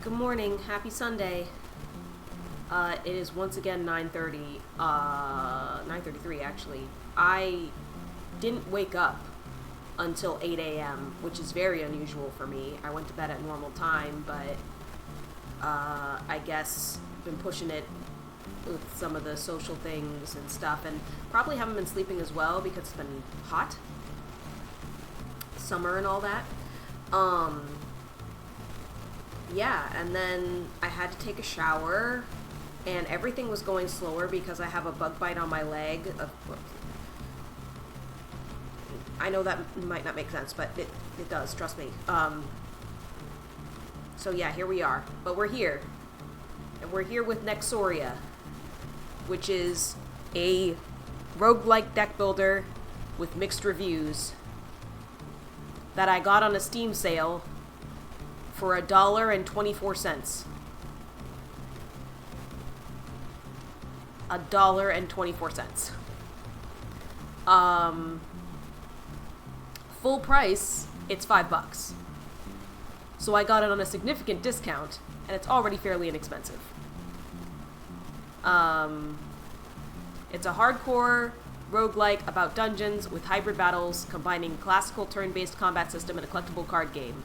Good morning. Happy Sunday. It is once again 9:30. 9:33 actually. I didn't wake up until 8 a.m., which is very unusual for me. I went to bed at normal time, but I guess been pushing it with some of the social things and stuff, and probably haven't been sleeping as well because it's been hot. Summer and all that. Yeah, and then I had to take a shower, and everything was going slower because I have a bug bite on my leg. I know that might not make sense, but it does, trust me. So yeah, here we are. But we're here. And we're here with Nexoria, which is a roguelike deck builder with mixed reviews that I got on a Steam sale for $1.24. $1.24. Full price, it's $5. So I got it on a significant discount, and it's already fairly inexpensive. It's a hardcore roguelike about dungeons with hybrid battles, combining classical turn-based combat system and a collectible card game.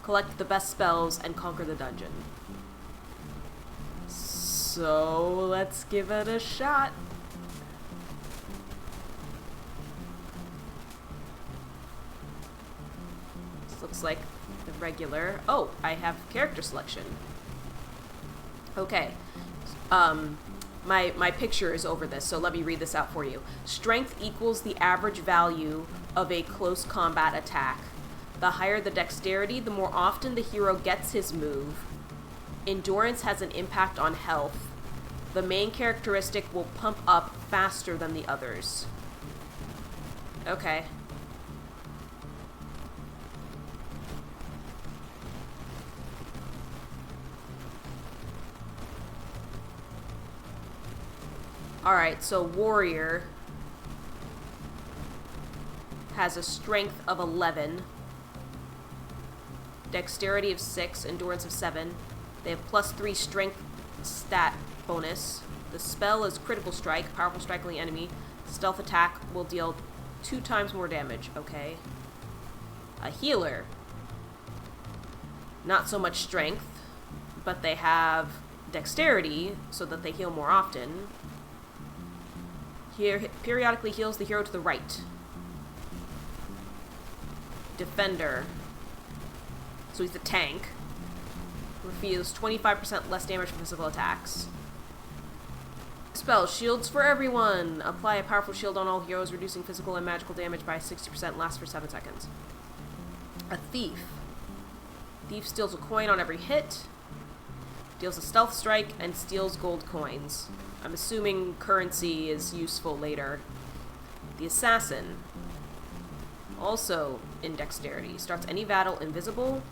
Collect the best spells and conquer the dungeon. So let's give it a shot. This looks like the regular. Oh, I have character selection. Okay. My picture is over this, so let me read this out for you. Strength equals the average value of a close combat attack. The higher the dexterity, the more often the hero gets his move. Endurance has an impact on health. The main characteristic will pump up faster than the others. Okay. Alright, so Warrior has a strength of 11. Dexterity of 6, endurance of 7. They have +3 strength stat bonus. The spell is critical strike, powerful striking enemy. Stealth attack will deal 2 times more damage. Okay. A healer. Not so much strength, but they have dexterity so that they heal more often. Here periodically heals the hero to the right. Defender. So he's the tank. Reveals 25% less damage from physical attacks. Spell, shields for everyone. Apply a powerful shield on all heroes, reducing physical and magical damage by 60%, lasts for 7 seconds. A thief. Thief steals a coin on every hit, deals a stealth strike, and steals gold coins. I'm assuming currency is useful later. The assassin. Also in dexterity. Starts any battle invisible.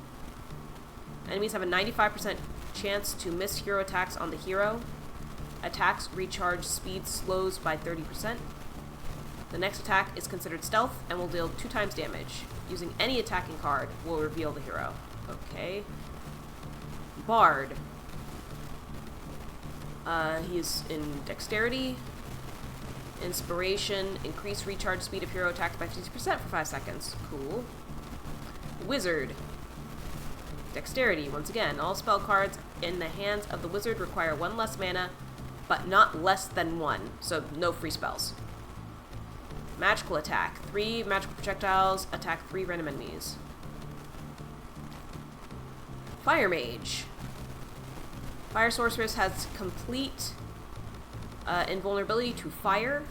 Enemies have a 95% chance to miss hero attacks on the hero. Attacks recharge speed slows by 30%. The next attack is considered stealth and will deal 2 times damage. Using any attacking card will reveal the hero. Okay. Bard. He's in dexterity. Inspiration. Increase recharge speed of hero attacks by 50% for 5 seconds. Cool. Wizard. Dexterity. Once again, all spell cards in the hands of the wizard require 1 less mana, but not less than 1, so no free spells. Magical attack. 3 magical projectiles attack 3 random enemies. Fire Mage. Fire Sorceress has complete invulnerability to fire.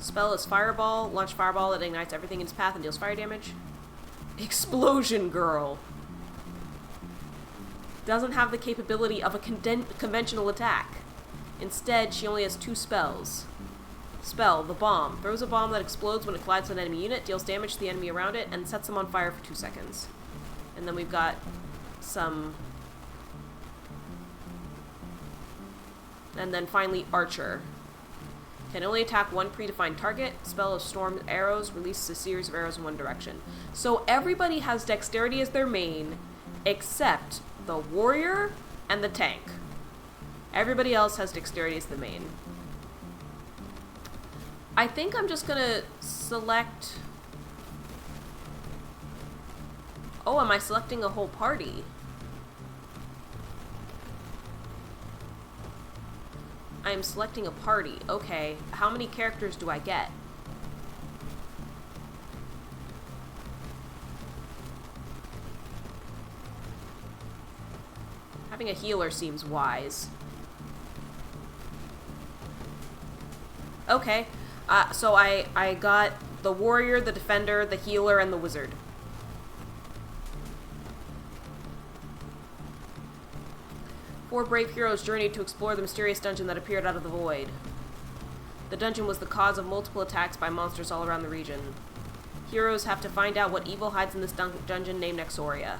Spell is Fireball. Launch Fireball that ignites everything in its path and deals fire damage. Explosion Girl. Doesn't have the capability of a conventional attack. Instead, she only has 2 spells. Spell, the bomb. Throws a bomb that explodes when it collides with an enemy unit, deals damage to the enemy around it, and sets them on fire for 2 seconds. And then we've got some... And then finally, Archer. Can only attack one predefined target. Spell of storm arrows releases a series of arrows in one direction. So everybody has dexterity as their main, except the warrior and the tank. Everybody else has dexterity as the main. I think I'm just gonna select... Oh, am I selecting a whole party? I am selecting a party. Okay, how many characters do I get? Having a healer seems wise. Okay, so I got the warrior, the defender, the healer, and the wizard. Four brave heroes journeyed to explore the mysterious dungeon that appeared out of the void. The dungeon was the cause of multiple attacks by monsters all around the region. Heroes have to find out what evil hides in this dungeon named Nexoria.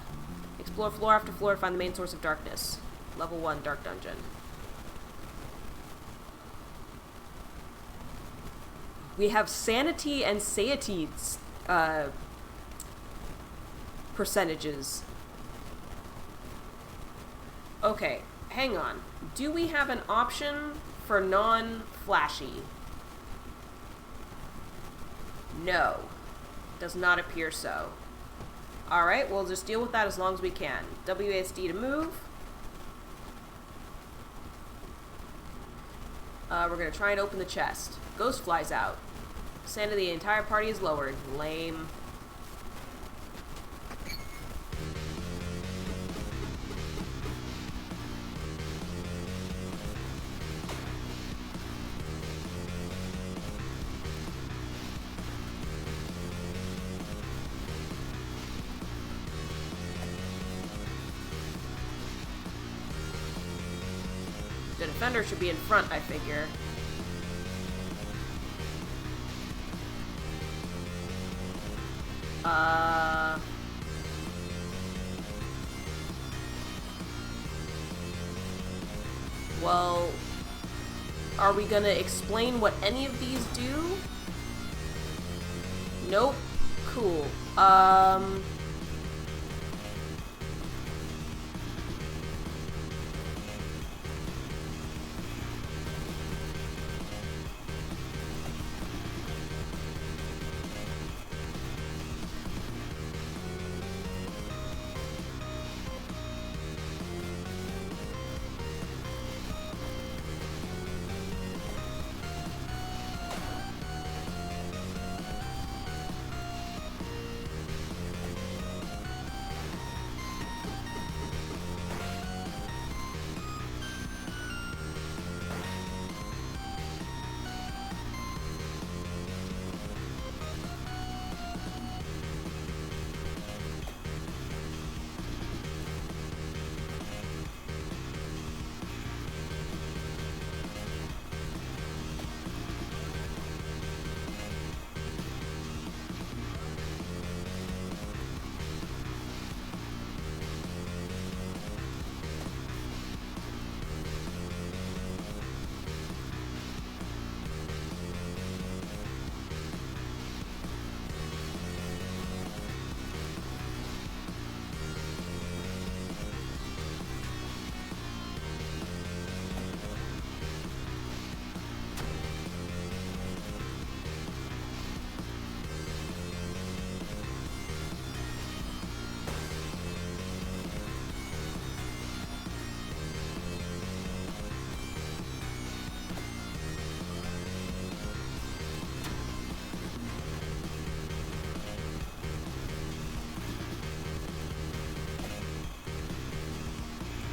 Explore floor after floor to find the main source of darkness. Level 1, Dark Dungeon. We have sanity and satiety percentages. Okay, hang on. Do we have an option for non-flashy? No. Does not appear so. Alright, we'll just deal with that as long as we can. WASD to move. We're gonna try and open the chest. Ghost flies out. Sanity of the entire party is lowered. Lame. The defender should be in front, I figure. Well, are we gonna explain what any of these do? Nope. Cool.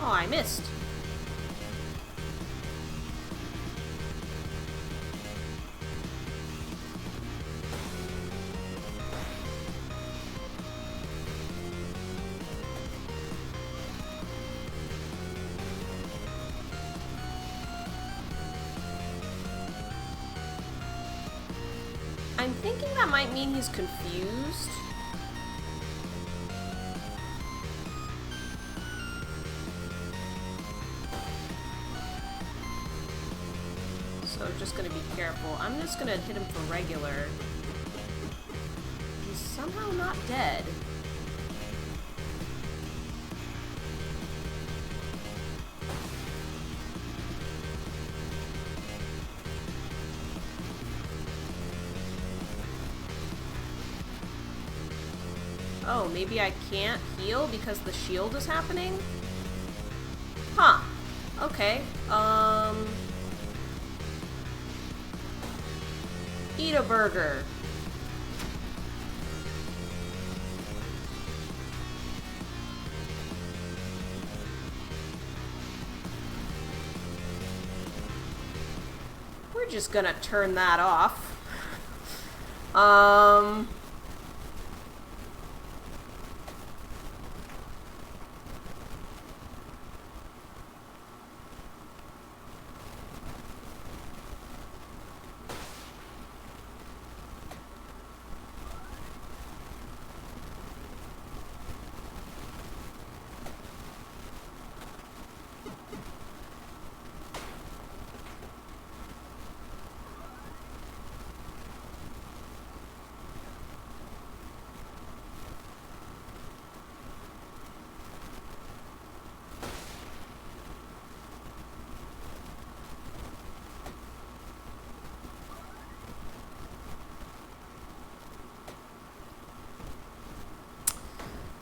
Oh, I missed. I'm thinking that might mean he's confused. So just gonna be careful. I'm just gonna hit him for regular. He's somehow not dead. know. Maybe I can't heal because the shield is happening? Huh. Okay. Eat a burger. We're just gonna turn that off.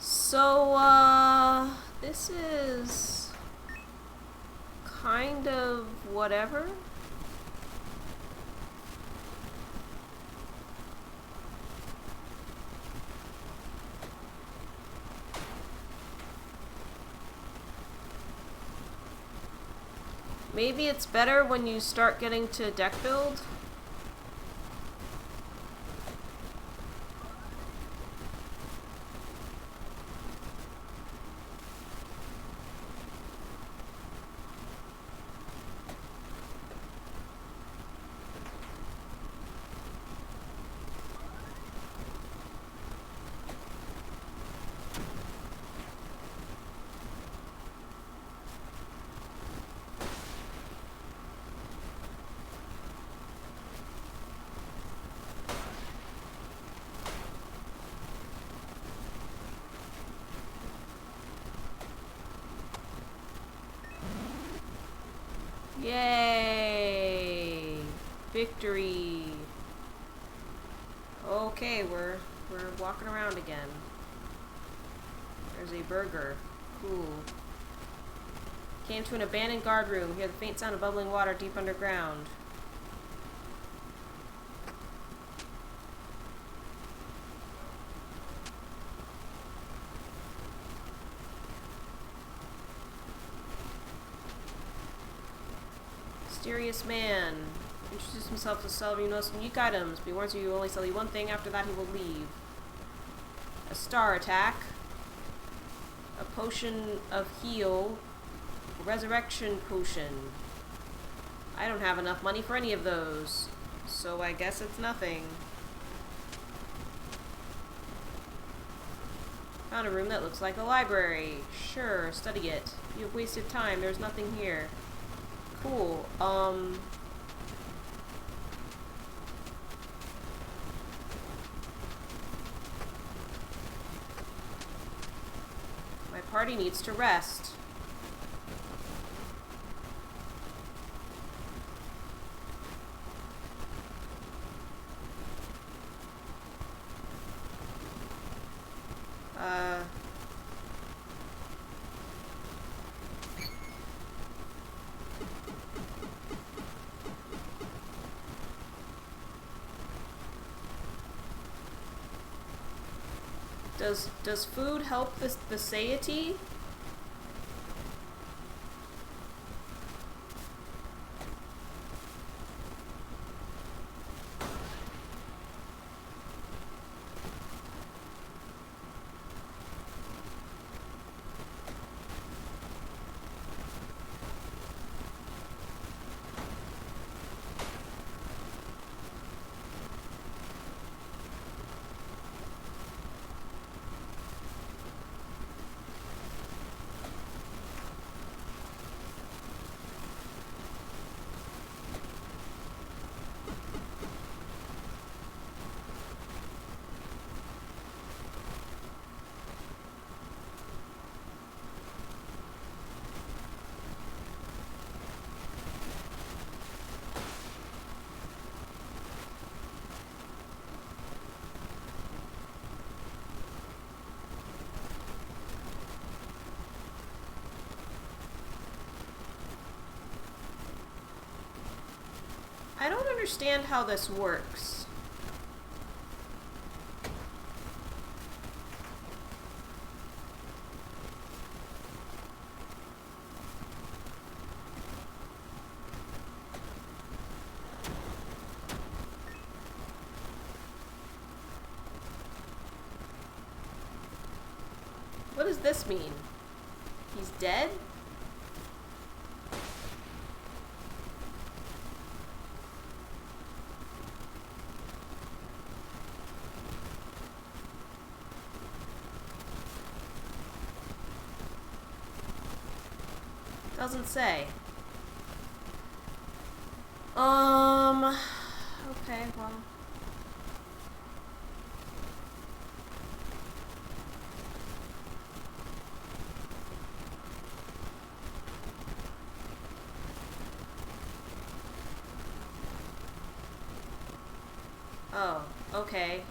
So, this is kind of whatever. Maybe it's better when you start getting to deck build. Yay! Victory! Okay, we're walking around again. There's a burger. Cool. Came to an abandoned guard room. Hear the faint sound of bubbling water deep underground. Mysterious man. Introduce himself to sell you most unique items. Be warned, he will only sell you one thing. After that, he will leave. A star attack. A potion of heal. A resurrection potion. I don't have enough money for any of those. So I guess it's nothing. Found a room that looks like a library. Sure, study it. You have wasted time. There's nothing here. Cool. My party needs to rest. Does food help the satiety? understand how this works. What does this mean? He's dead? Doesn't say. Okay, well. Oh, okay.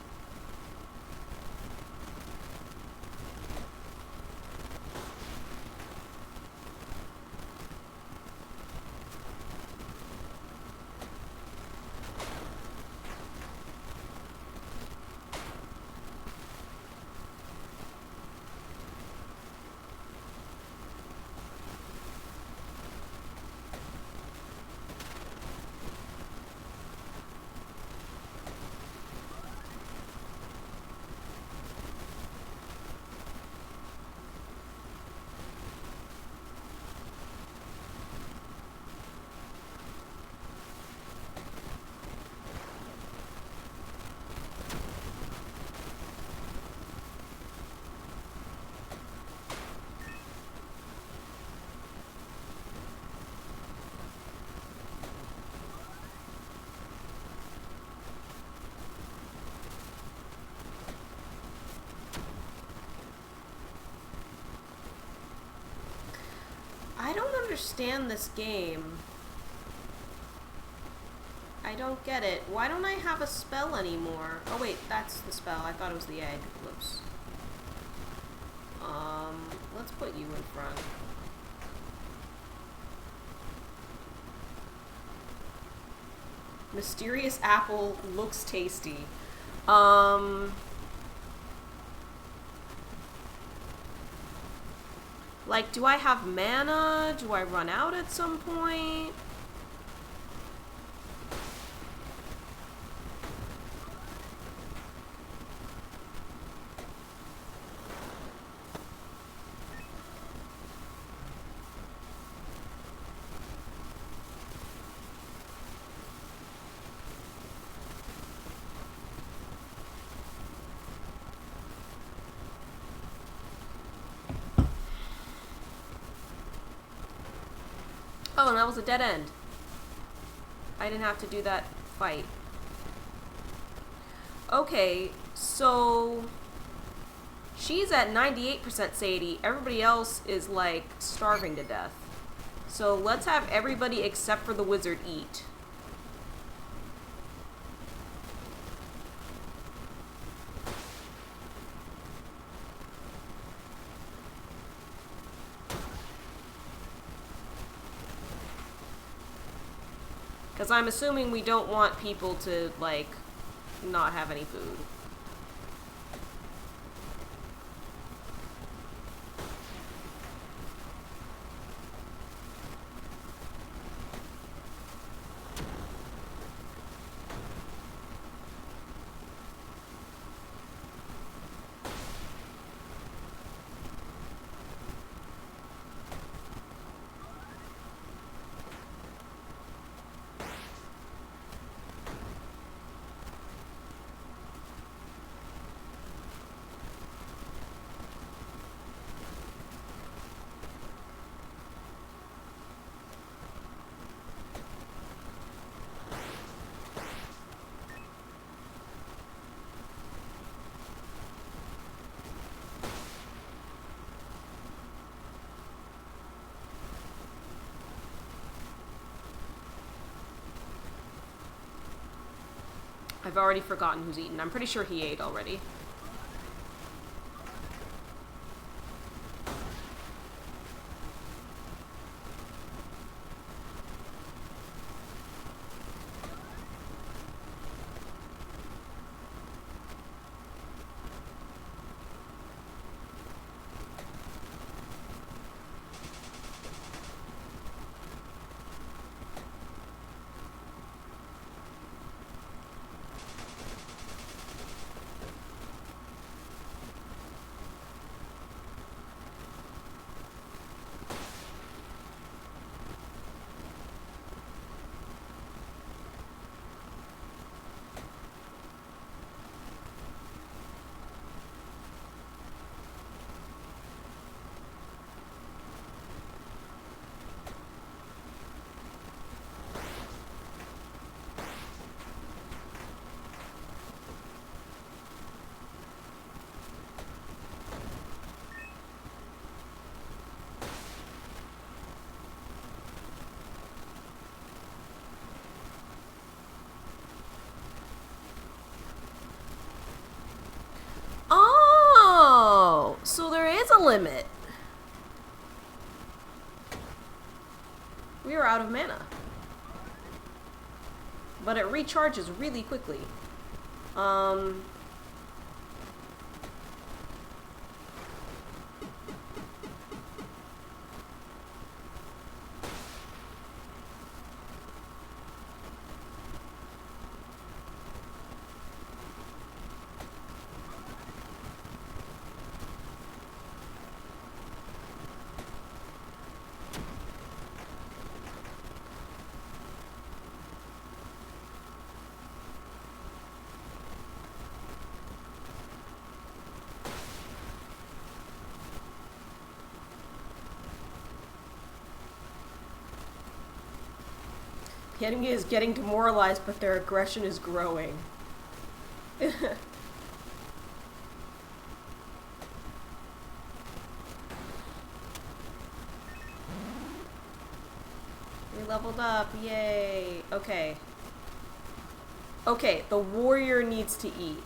I don't understand this game. I don't get it. Why don't I have a spell anymore? Oh wait, that's the spell. I thought it was the egg. Whoops. Let's put you in front. Mysterious apple looks tasty. Like, do I have mana? Do I run out at some point? Oh, and that was a dead end. I didn't have to do that fight. Okay, so she's at 98% satiety. Everybody else is like starving to death. So let's have everybody except for the wizard eat. Because I'm assuming we don't want people to, like, not have any food. I've already forgotten who's eaten. I'm pretty sure he ate already. is a limit. We are out of mana. But it recharges really quickly. The enemy is getting demoralized, but their aggression is growing. We leveled up, yay. Okay. Okay, the warrior needs to eat.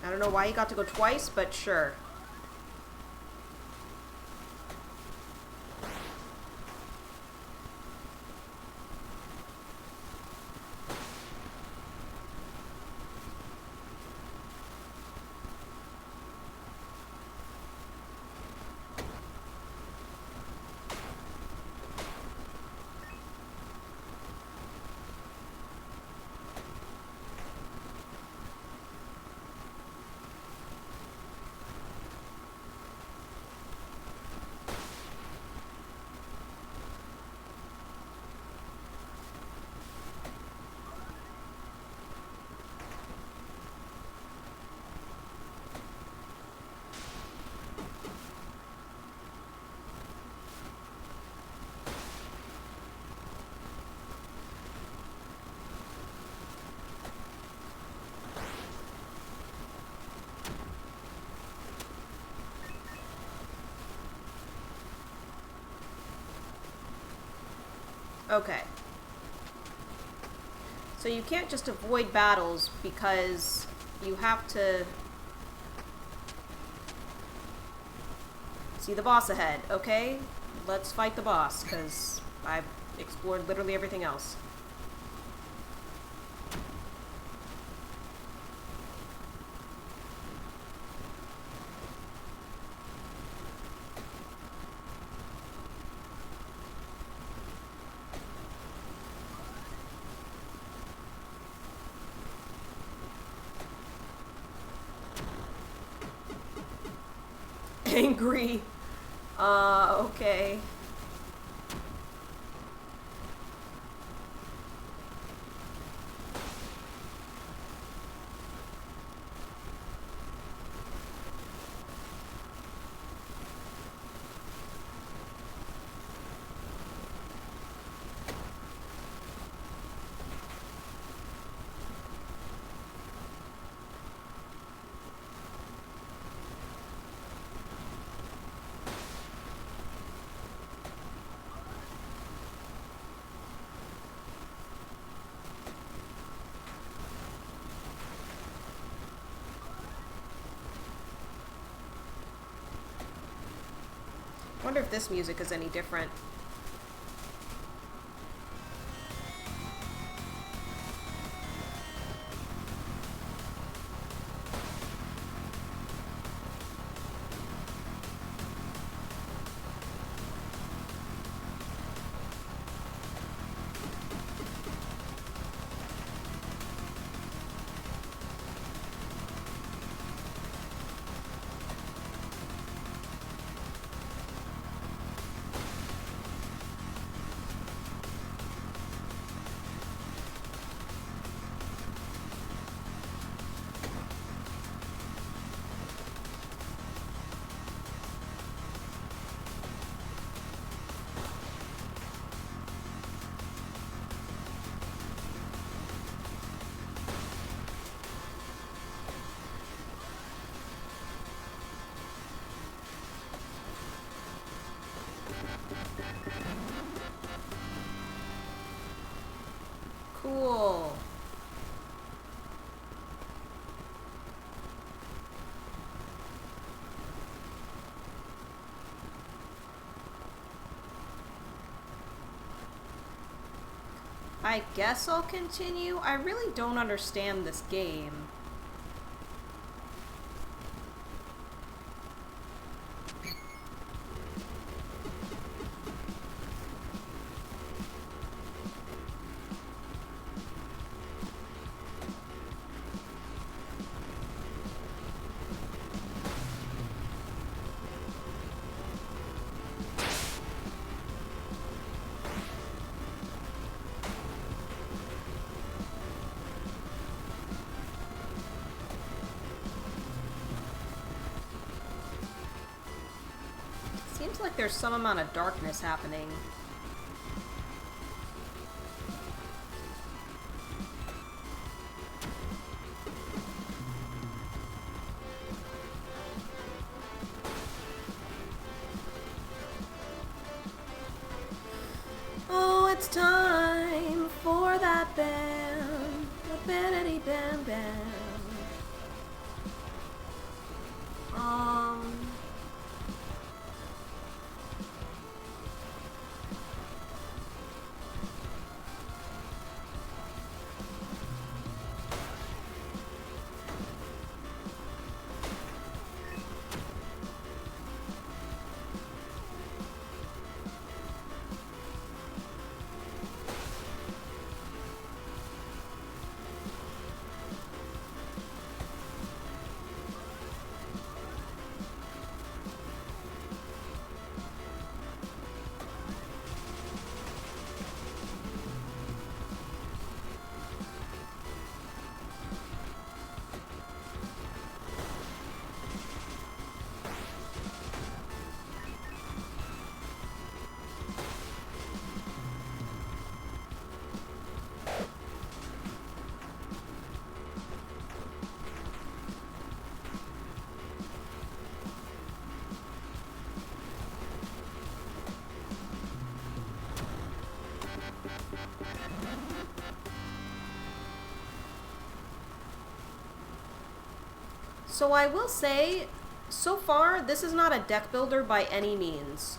I don't know why you got to go twice, but sure. Okay. So you can't just avoid battles because you have to see the boss ahead, okay? Let's fight the boss, because I've explored literally everything else. Angry. Okay. Wonder if this music is any different. Cool. I guess I'll continue. I really don't understand this game. Seems like there's some amount of darkness happening. Oh, it's time for that band, the Benedy Bam Bam. So I will say, so far, this is not a deck builder by any means.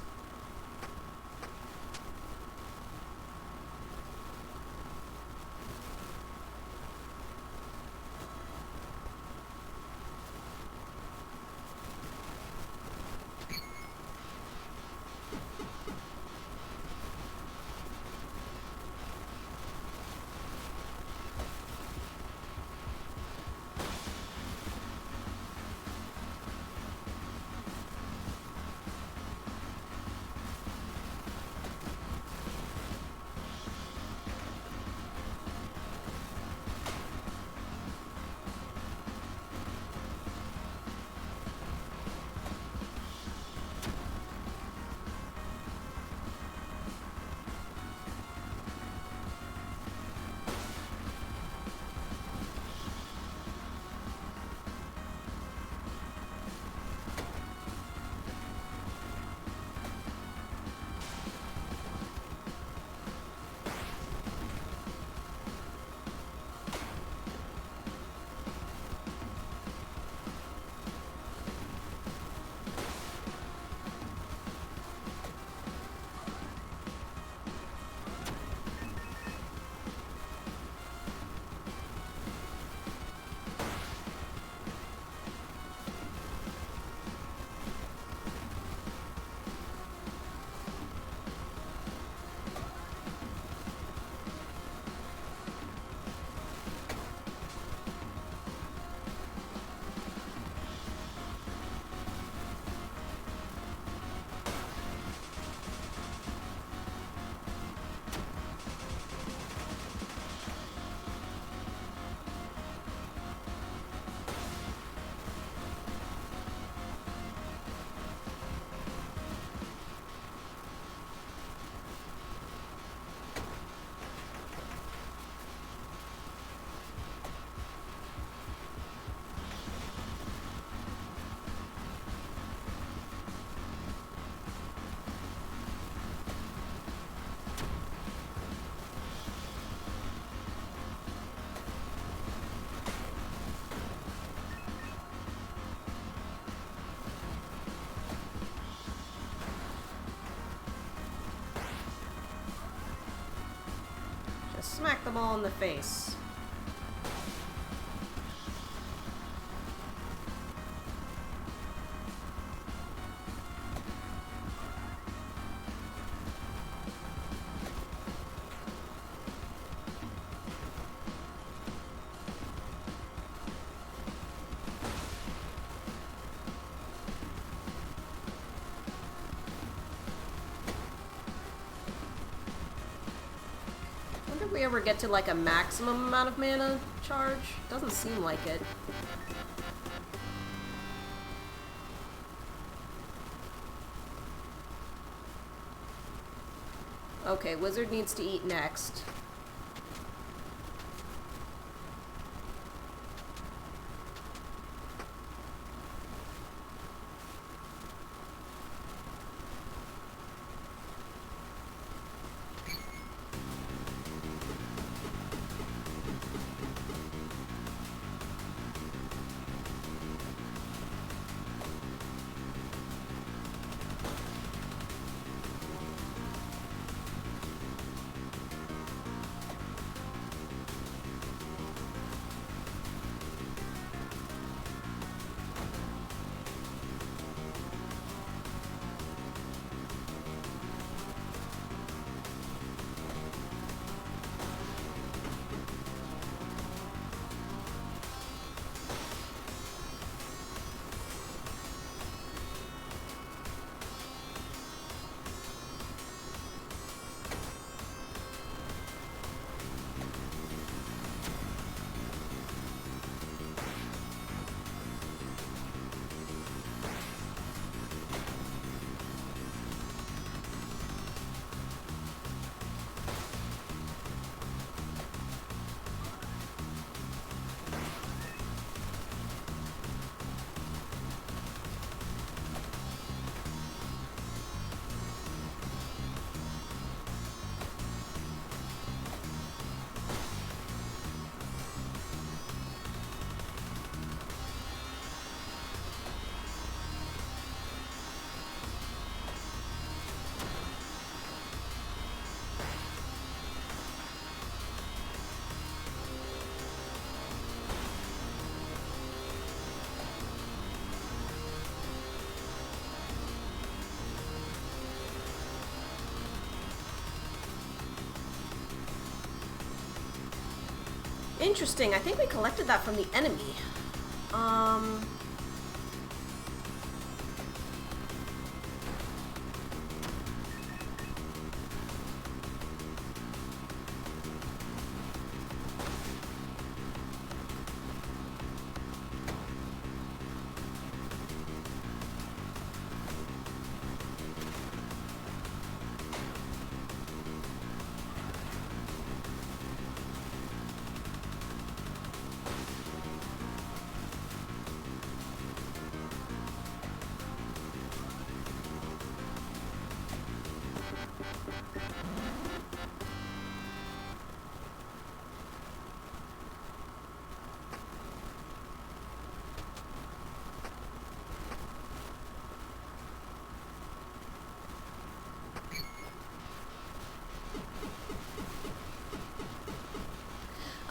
smack them all in the face. Wonder if we ever get to like a maximum amount of mana charge? Doesn't seem like it. Okay, wizard needs to eat next. Interesting. I think we collected that from the enemy.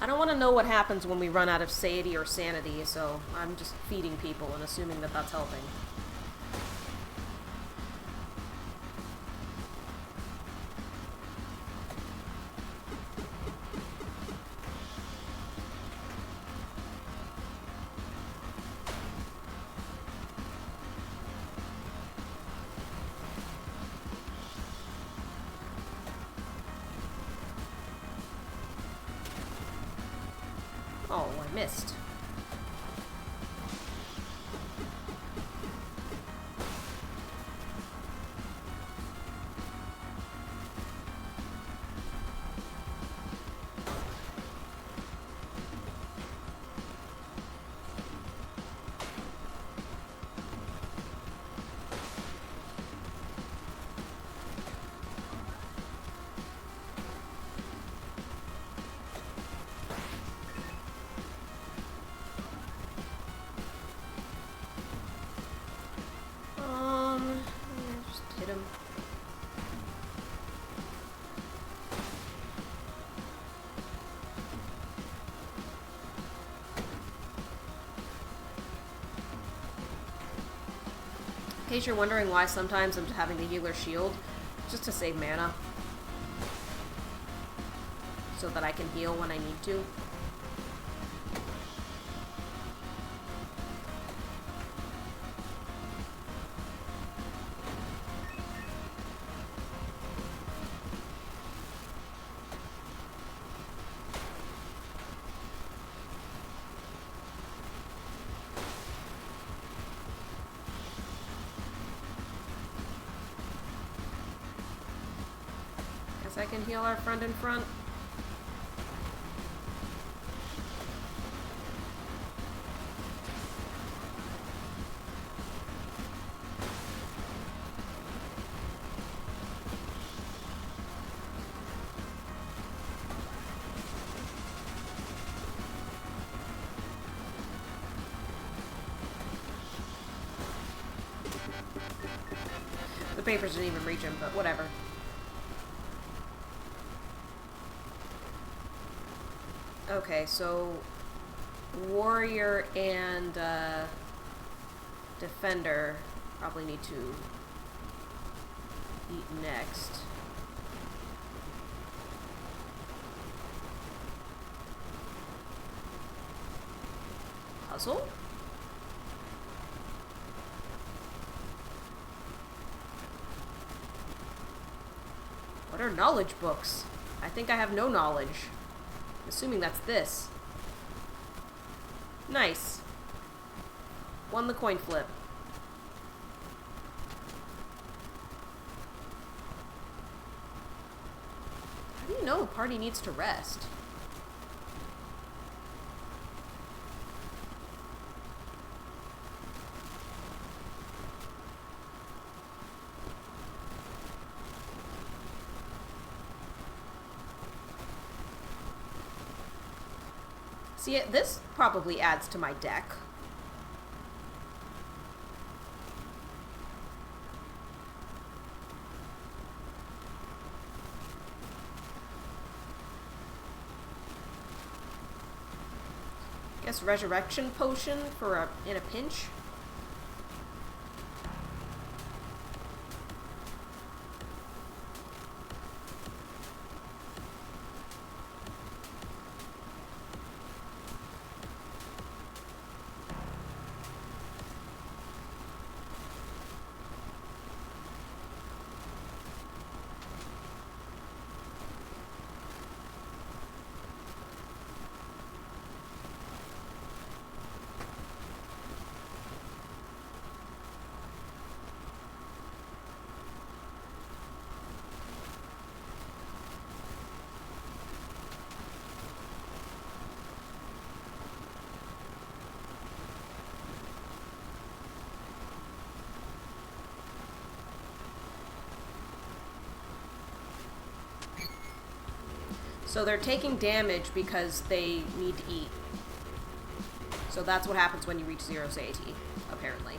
I don't want to know what happens when we run out of satiety or sanity, so I'm just feeding people and assuming that that's helping. Oh, I missed. case you're wondering why sometimes I'm having to heal or shield, just to save mana. So that I can heal when I need to. Guess I can heal our friend in front. The papers didn't even reach him, but whatever. Okay, so warrior and defender probably need to eat next. Puzzle? What are knowledge books? I think I have no knowledge. Assuming that's this. Nice. Won the coin flip. How do you know a party needs to rest? See, this probably adds to my deck. Guess resurrection potion for in a pinch. So they're taking damage because they need to eat. So that's what happens when you reach 0 satiety, apparently.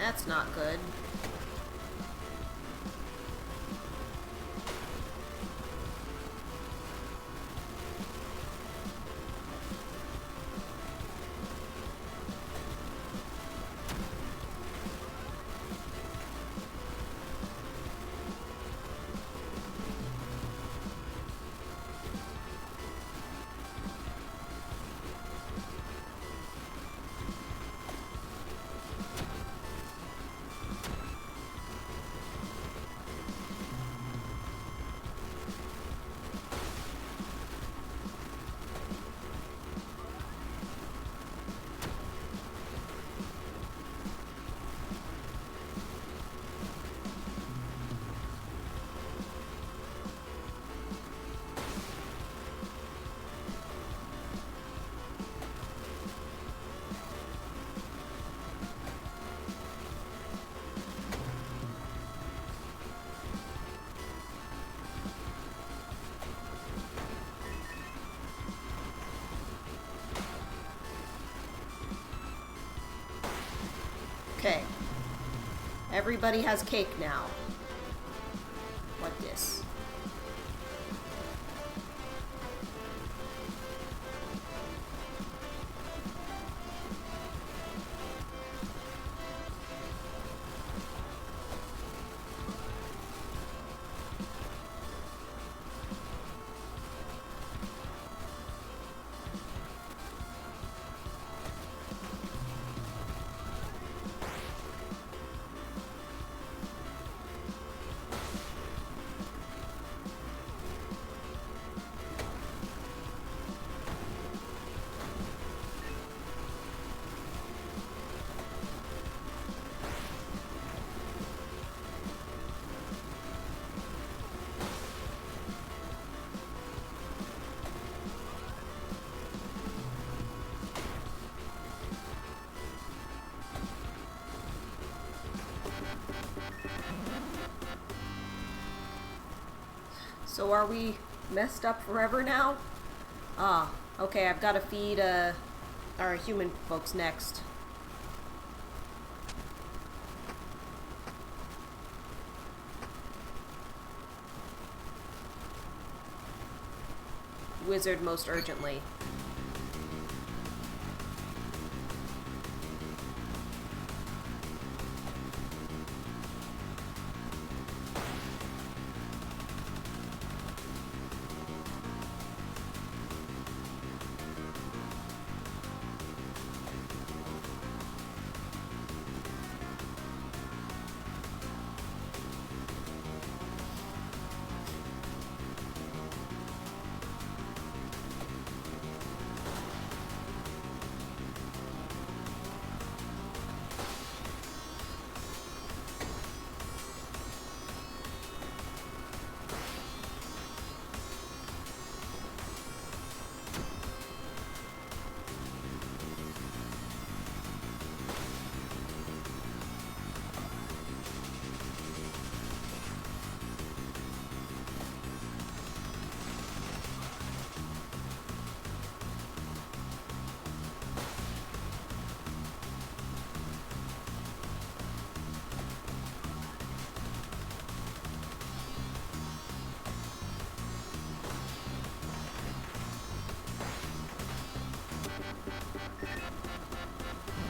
That's not good. Everybody has cake now. What this? So are we messed up forever now? Ah, okay, I've got to feed our human folks next. Wizard most urgently.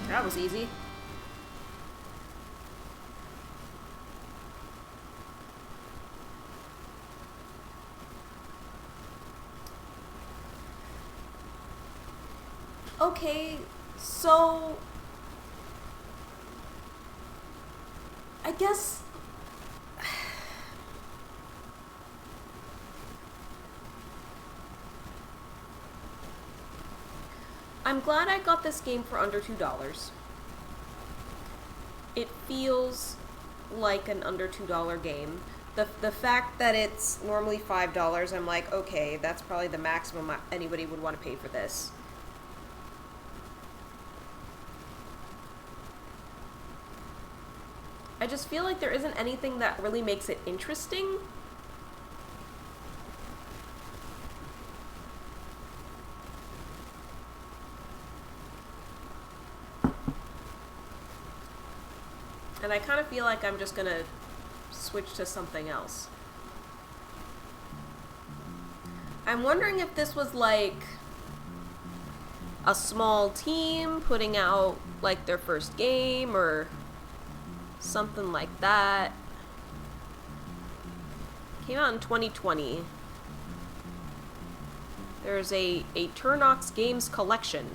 That was easy. Okay, so I guess I'm glad I got this game for under $2. It feels like an under $2 game. The fact that it's normally $5, I'm like, okay, that's probably the maximum anybody would want to pay for this. I just feel like there isn't anything that really makes it interesting. And I kind of feel like I'm just gonna switch to something else. I'm wondering if this was like a small team putting out like their first game or something like that. Came out in 2020. There's a Turnox Games collection.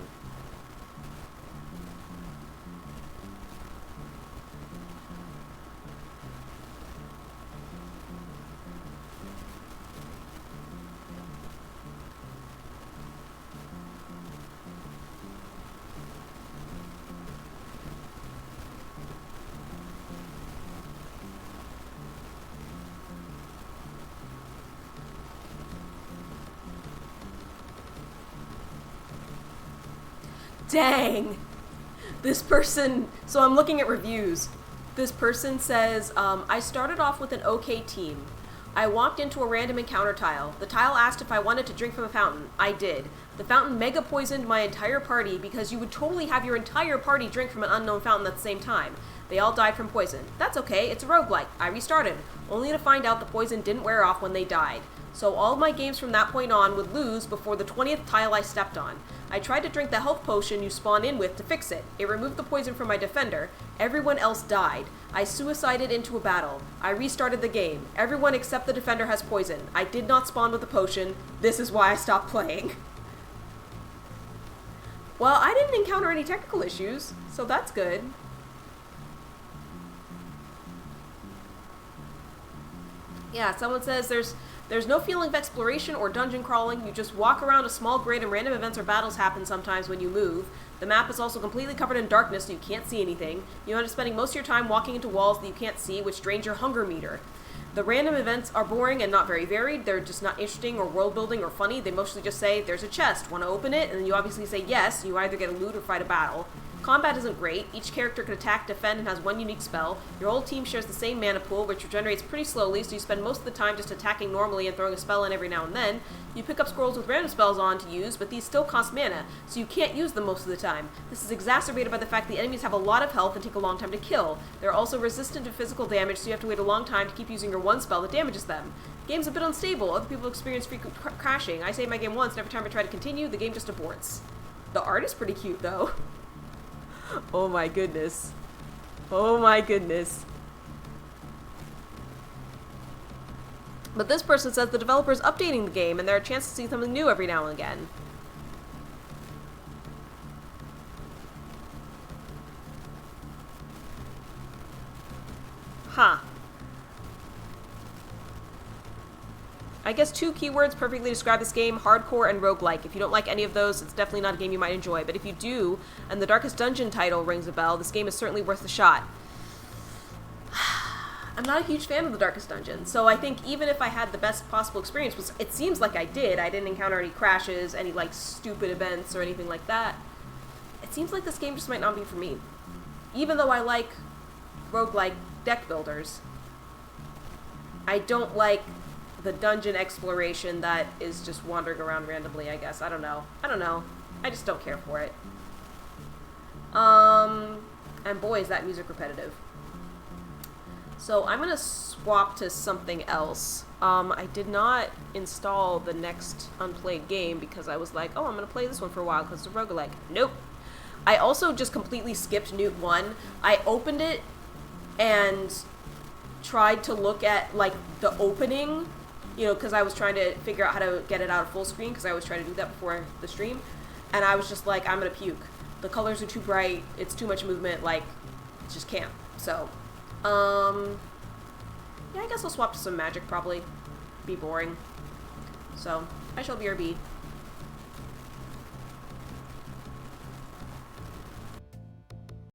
Dang! This person, so I'm looking at reviews. This person says, I started off with an okay team. I walked into a random encounter tile. The tile asked if I wanted to drink from a fountain. I did. The fountain mega poisoned my entire party because you would totally have your entire party drink from an unknown fountain at the same time. They all died from poison. That's okay, it's a roguelike. I restarted, only to find out the poison didn't wear off when they died. So all my games from that point on would lose before the 20th tile I stepped on. I tried to drink the health potion you spawn in with to fix it. It removed the poison from my defender. Everyone else died. I suicided into a battle. I restarted the game. Everyone except the defender has poison. I did not spawn with the potion. This is why I stopped playing. Well, I didn't encounter any technical issues, so that's good. Yeah, someone says there's no feeling of exploration or dungeon crawling. You just walk around a small grid and random events or battles happen sometimes when you move. The map is also completely covered in darkness, so you can't see anything. You end up spending most of your time walking into walls that you can't see, which drains your hunger meter. The random events are boring and not very varied. They're just not interesting or world-building or funny. They mostly just say, there's a chest, want to open it? And then you obviously say yes, you either get a loot or fight a battle. Combat isn't great. Each character can attack, defend, and has one unique spell. Your whole team shares the same mana pool, which regenerates pretty slowly, so you spend most of the time just attacking normally and throwing a spell in every now and then. You pick up scrolls with random spells on to use, but these still cost mana, so you can't use them most of the time. This is exacerbated by the fact the enemies have a lot of health and take a long time to kill. They're also resistant to physical damage, so you have to wait a long time to keep using your one spell that damages them. The game's a bit unstable. Other people experience frequent crashing. I save my game once, and every time I try to continue, the game just aborts. The art is pretty cute, though. Oh my goodness. Oh my goodness. But this person says the developer is updating the game and there are chances to see something new every now and again. Huh. I guess 2 keywords perfectly describe this game, hardcore and roguelike. If you don't like any of those, it's definitely not a game you might enjoy. But if you do, and the Darkest Dungeon title rings a bell, this game is certainly worth a shot. I'm not a huge fan of the Darkest Dungeon, so I think even if I had the best possible experience, which it seems like I didn't encounter any crashes, any like stupid events or anything like that, it seems like this game just might not be for me. Even though I like roguelike deck builders, I don't like the dungeon exploration that is just wandering around randomly, I guess. I don't know. I just don't care for it. And boy, is that music repetitive. So I'm gonna swap to something else. I did not install the next Unplayed game because I was like, oh, I'm gonna play this one for a while because it's a roguelike. Nope. I also just completely skipped Newt 1. I opened it and tried to look at, like, the opening, you know, because I was trying to figure out how to get it out of full screen, because I was trying to do that before the stream, and I was just like, I'm gonna puke. The colors are too bright, it's too much movement, like, just can't. So, yeah, I guess I'll swap to some magic, probably. Be boring. So, I shall BRB.